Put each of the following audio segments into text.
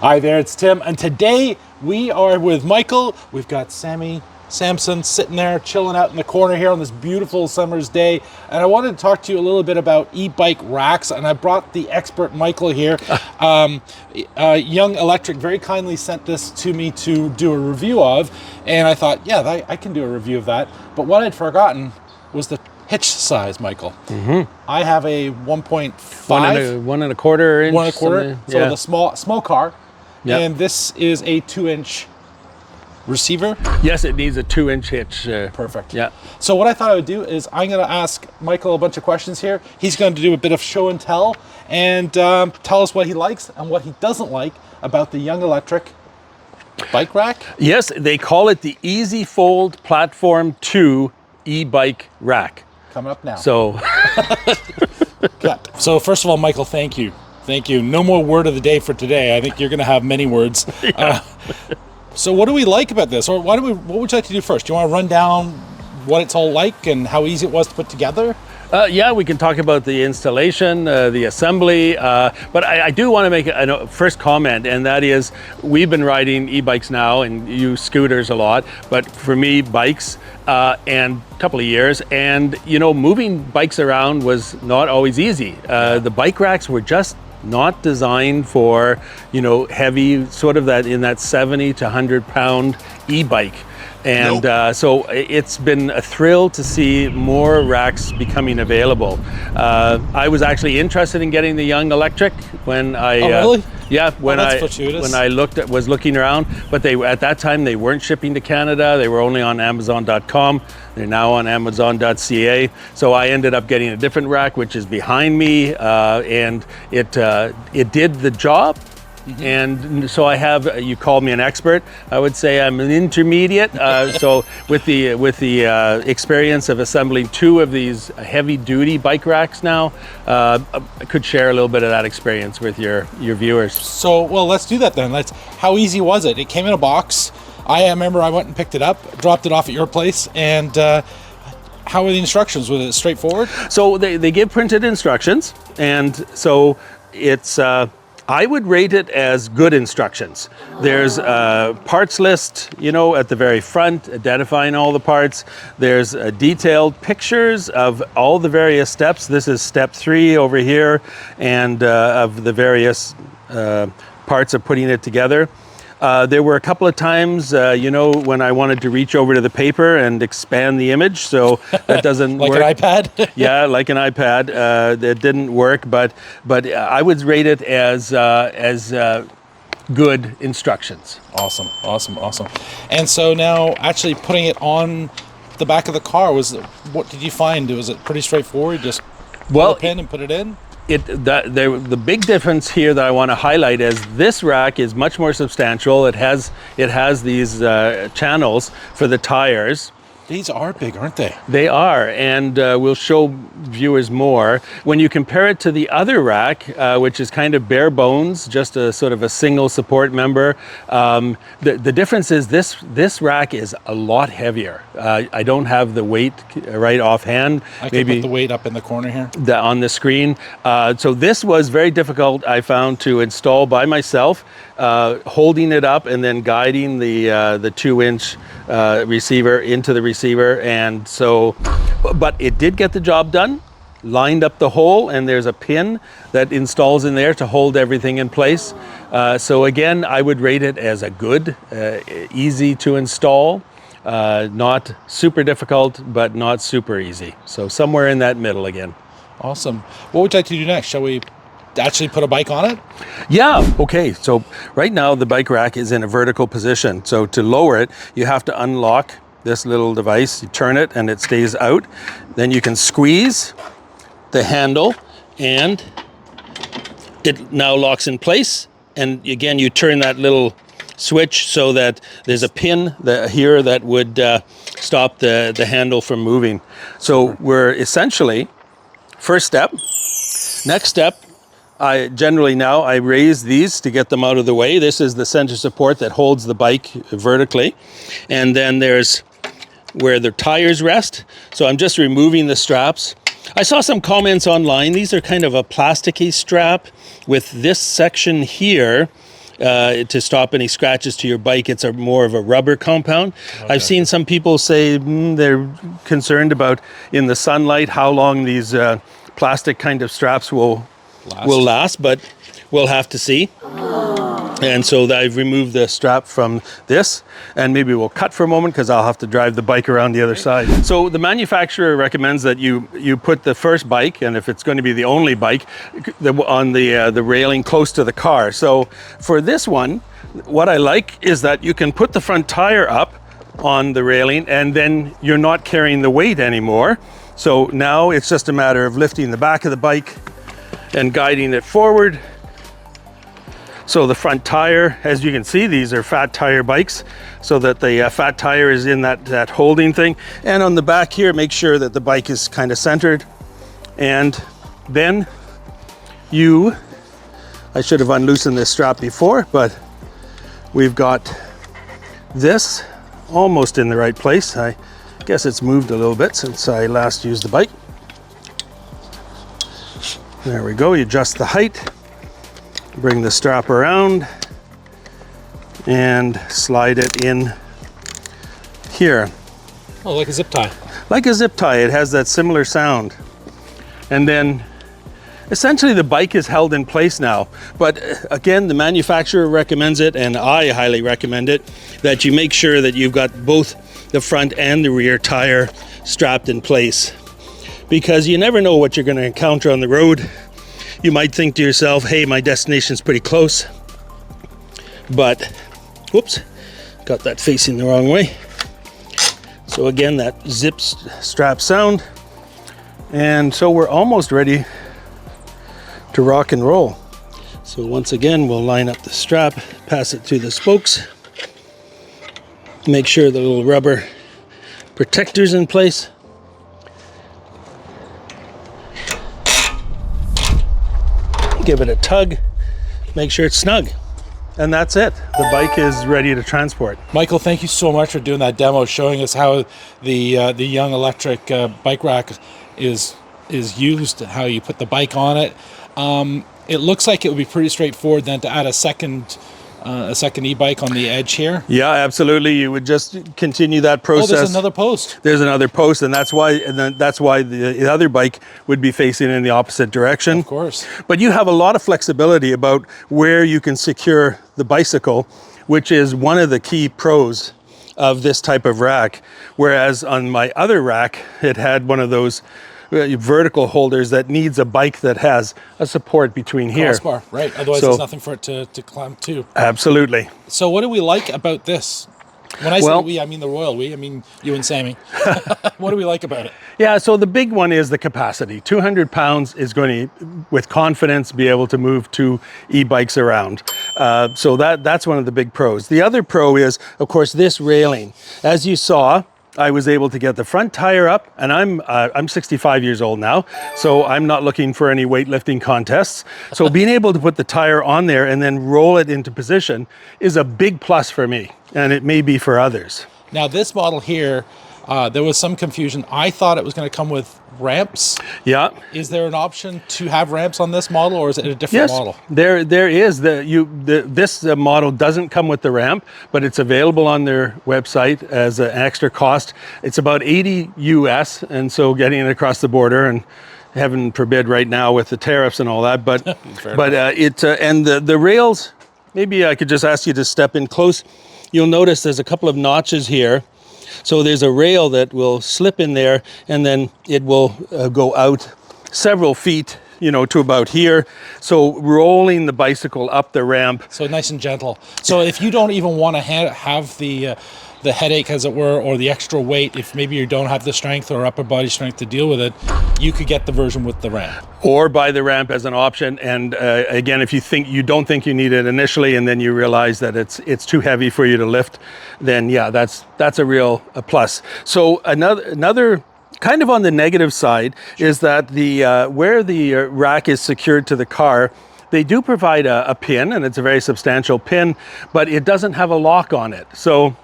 Hi there, it's Tim, and today we are with Michael. We've got Sammy Samson sitting there chilling out in the corner here on this beautiful summer's day, and I wanted to talk to you a little bit about e-bike racks, and I brought the expert Michael here. Young Electric very kindly sent this to me to do a review of, and I thought, yeah, I can do a review of that. But what I'd forgotten was the hitch size, Michael. I have a 1.5. 1.25 inch. 1.25. So yeah. the small car. Yep. And this is a 2-inch receiver. Yes, it needs a 2-inch hitch. Perfect. Yeah. So what I thought I would do is I'm going to ask Michael a bunch of questions here. He's going to do a bit of show and tell and tell us what he likes and what he doesn't like about the Young Electric bike rack. Yes, they call it the EasyFold Platform 2 e-bike rack. Coming up now. So, So first of all, Michael, thank you. Thank you. No more word of the day for today. I think you're going to have many words. Yeah. So what do we like about this? Or what would you like to do first? Do you want to run down what it's all like and how easy it was to put together? yeah, we can talk about the installation, the assembly, but I do want to make a first comment, and that is we've been riding e-bikes now and use scooters a lot, but for me, bikes and a couple of years, and moving bikes around was not always easy. The bike racks were just not designed for heavy, sort of that in that 70 to 100 pound e-bike. And so it's been a thrill to see more racks becoming available. I was actually interested in getting the Young Electric when I really? Yeah, when that's fortuitous. I was looking around, but at that time they weren't shipping to Canada. They were only on Amazon.com. They're now on Amazon.ca. So I ended up getting a different rack, which is behind me, and it did the job. And so I have, you called me an expert. I would say I'm an intermediate. So with the experience of assembling 2 of these heavy duty bike racks now, I could share a little bit of that experience with your viewers. So, well, let's do that then. How easy was it? It came in a box. I remember I went and picked it up, dropped it off at your place, and how were the instructions? Was it straightforward? So they give printed instructions, and so it's, I would rate it as good instructions. There's a parts list, at the very front, identifying all the parts. There's detailed pictures of all the various steps. This is step 3 over here, and of the various parts of putting it together. There were a couple of times, when I wanted to reach over to the paper and expand the image, so that doesn't like work. An iPad? Yeah, like an iPad. That didn't work, but I would rate it as good instructions. Awesome. And so now, actually putting it on the back of the car, what did you find? Was it pretty straightforward? Just pull a pin and put it in? The big difference here that I want to highlight is this rack is much more substantial. It has these channels for the tires. These are big, aren't they? They are, and we'll show viewers more. When you compare it to the other rack, which is kind of bare bones, just a sort of a single support member, the difference is this rack is a lot heavier. I don't have the weight right offhand. I can put the weight up in the corner here. On the screen. So this was very difficult, I found, to install by myself, holding it up and then guiding the 2-inch receiver into the receiver, and so, but it did get the job done. Lined up the hole, and there's a pin that installs in there to hold everything in place. So again, I would rate it as a good, easy to install, not super difficult, but not super easy. So somewhere in that middle again. Awesome. What would you like to do next? Shall we actually put a bike on it? Yeah, okay. So right now the bike rack is in a vertical position. So to lower it, you have to unlock this little device. You turn it and it stays out. Then you can squeeze the handle and it now locks in place. And again, you turn that little switch so that there's a pin here that would stop the handle from moving. So we're essentially, first step, next step, I raise these to get them out of the way. This is the center support that holds the bike vertically. And then there's where the tires rest. So I'm just removing the straps. I saw some comments online. These are kind of a plasticky strap with this section here to stop any scratches to your bike. It's more of a rubber compound. Okay. I've seen some people say they're concerned about in the sunlight how long these plastic kind of straps will last, but we'll have to see. And so I've removed the strap from this, and maybe we'll cut for a moment because I'll have to drive the bike around the other side. So the manufacturer recommends that you put the first bike, and if it's going to be the only bike, on the railing close to the car. So for this one, what I like is that you can put the front tire up on the railing, and then you're not carrying the weight anymore. So now it's just a matter of lifting the back of the bike and guiding it forward. So the front tire, as you can see, these are fat tire bikes, so that the fat tire is in that holding thing. And on the back here, make sure that the bike is kind of centered. And then I should have unloosened this strap before, but we've got this almost in the right place. I guess it's moved a little bit since I last used the bike. There we go, you adjust the height. Bring the strap around and slide it in here. Oh, like a zip tie. Like a zip tie, it has that similar sound. And then essentially the bike is held in place now. But again, the manufacturer recommends it, and I highly recommend it, that you make sure that you've got both the front and the rear tire strapped in place. Because you never know what you're going to encounter on the road. You might think to yourself, hey, my destination's pretty close, but whoops, got that facing the wrong way. So again, that zip strap sound. And so we're almost ready to rock and roll. So once again, we'll line up the strap, pass it through the spokes, make sure the little rubber protector's in place. Give it a tug, make sure it's snug, and that's it. The bike is ready to transport. Michael, thank you so much for doing that demo, showing us how the Young Electric bike rack is used, how you put the bike on it. It looks like it would be pretty straightforward then to add a second e-bike on the edge here. Yeah, absolutely. You would just continue that process. Oh, there's another post. There's another post, and that's why the other bike would be facing in the opposite direction. Of course. But you have a lot of flexibility about where you can secure the bicycle, which is one of the key pros of this type of rack. Whereas on my other rack, it had one of those vertical holders that needs a bike that has a support between here. Crossbar, right. Otherwise, there's nothing for it to climb to. Absolutely. So what do we like about this? When I say we, I mean the royal we. I mean you and Sammy. What do we like about it? Yeah, so the big one is the capacity. 200 pounds is going to, with confidence, be able to move two e-bikes around. So that's one of the big pros. The other pro is, of course, this railing. As you saw, I was able to get the front tire up, and I'm 65 years old now, so I'm not looking for any weightlifting contests. So being able to put the tire on there and then roll it into position is a big plus for me, and it may be for others. Now this model here, there was some confusion. I thought it was going to come with ramps. Yeah. Is there an option to have ramps on this model, or is it a different model? Yes, there is. This model doesn't come with the ramp, but it's available on their website as an extra cost. It's about $80 US, and so getting it across the border, and heaven forbid right now with the tariffs and all that, but the rails, maybe I could just ask you to step in close. You'll notice there's a couple of notches here. So there's a rail that will slip in there, and then it will go out several feet, to about here. So rolling the bicycle up the ramp. So nice and gentle. So if you don't even want to have the headache, as it were, or the extra weight, if maybe you don't have the strength or upper body strength to deal with it, you could get the version with the ramp. Or buy the ramp as an option. And again, if you don't think you need it initially, and then you realize that it's too heavy for you to lift, then yeah, that's a real plus. So another kind of on the negative side is that where the rack is secured to the car, they do provide a pin, and it's a very substantial pin, but it doesn't have a lock on it. So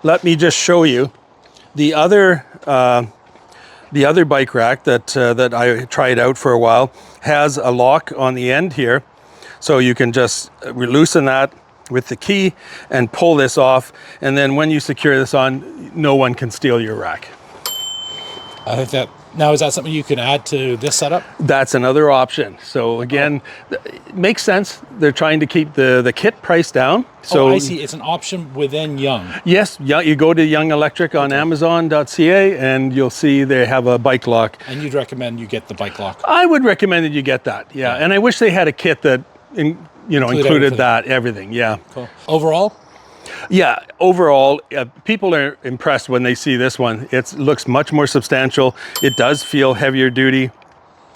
let me just show you the other bike rack that I tried out for a while has a lock on the end here. So you can just loosen that with the key and pull this off. And then when you secure this on, no one can steal your rack. I think that, now is that something you can add to this setup? That's another option. So again, it makes sense. They're trying to keep the kit price down. So I see. It's an option within Young. yes, you go to Young Electric on Amazon.ca and you'll see they have a bike lock. And you'd recommend you get the bike lock? I would recommend that you get that. Yeah. And I wish they had a kit that included everything. Yeah. Cool. Overall? Yeah, overall, people are impressed when they see this one. It looks much more substantial. It does feel heavier duty.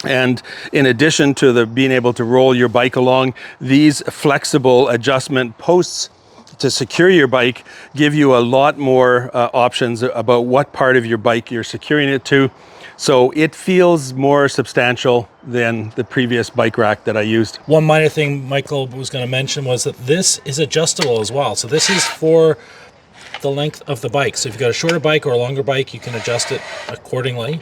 And in addition to being able to roll your bike along, these flexible adjustment posts to secure your bike give you a lot more options about what part of your bike you're securing it to. So it feels more substantial than the previous bike rack that I used. One minor thing Michael was going to mention was that this is adjustable as well. So this is for the length of the bike. So if you've got a shorter bike or a longer bike, you can adjust it accordingly.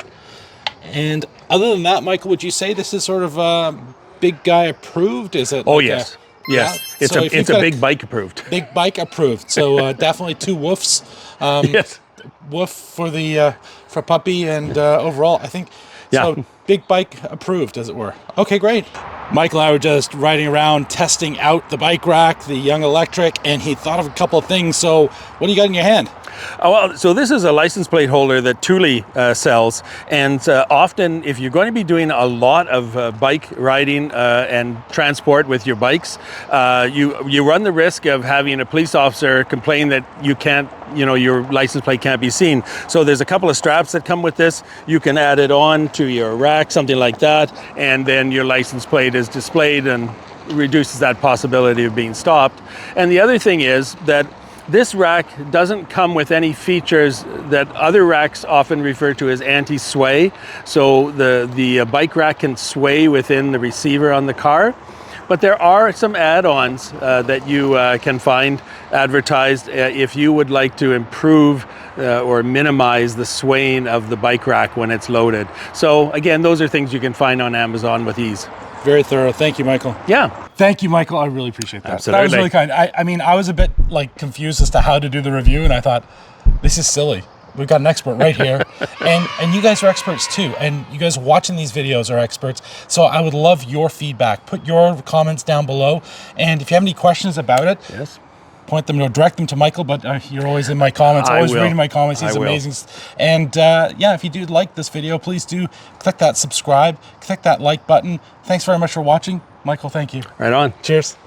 And other than that, Michael, would you say this is sort of big guy approved? Is it? Oh, yes. Yes, yeah? it's a big bike approved. Big bike approved. So definitely 2 woofs. Yes. Woof for the for puppy, and overall, I think, so big bike approved, as it were. Okay, great. Michael and I were just riding around testing out the bike rack, the Young Electric, and he thought of a couple of things. So what do you got in your hand? Well, so this is a license plate holder that Thule sells, and often if you're going to be doing a lot of bike riding and transport with your bikes, you run the risk of having a police officer complain that you can't, your license plate can't be seen. So there's a couple of straps that come with this. You can add it on to your rack, something like that, and then your license plate is displayed and reduces that possibility of being stopped. And the other thing is that this rack doesn't come with any features that other racks often refer to as anti-sway. So the bike rack can sway within the receiver on the car. But there are some add-ons that you can find advertised if you would like to improve or minimize the swaying of the bike rack when it's loaded. So again, those are things you can find on Amazon with ease. Very thorough. Thank you, Michael. Yeah. Thank you, Michael. I really appreciate that. Absolutely. That was really kind. I mean, I was a bit confused as to how to do the review, and I thought, this is silly. We've got an expert right here, and you guys are experts too, and you guys watching these videos are experts. So I would love your feedback. Put your comments down below, and if you have any questions about it, yes, point them, direct them to Michael, but you're always in my comments, always reading my comments. He's amazing. And yeah, if you do like this video, please do click that subscribe, click that like button. Thanks very much for watching. Michael, thank you. Right on. Cheers.